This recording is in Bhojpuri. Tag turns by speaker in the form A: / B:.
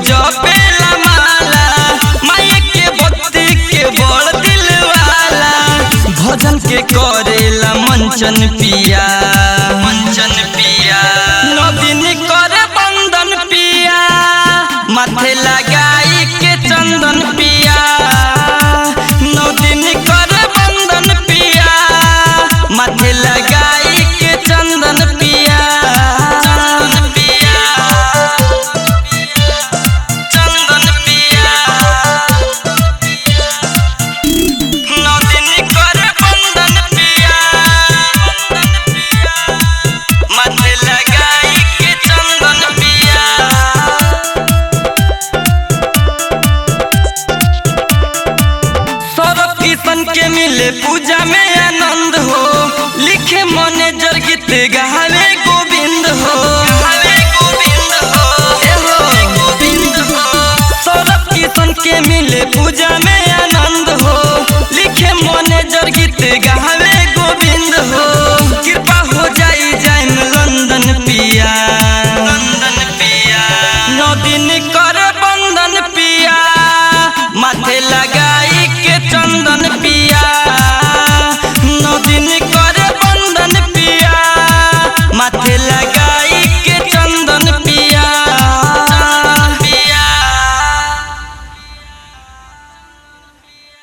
A: जपेला माला माई के भक्ति के बड़ दिल वाला भजन के करेला मंचन पिया नदीन करे बंदन पिया माथे लगाई के चंदन पिया नदीन करे बंदन पिया माथे लगाई के चंदन पिया के मिले पूजा में आनंद हो लिखे मैनेजर गीत गा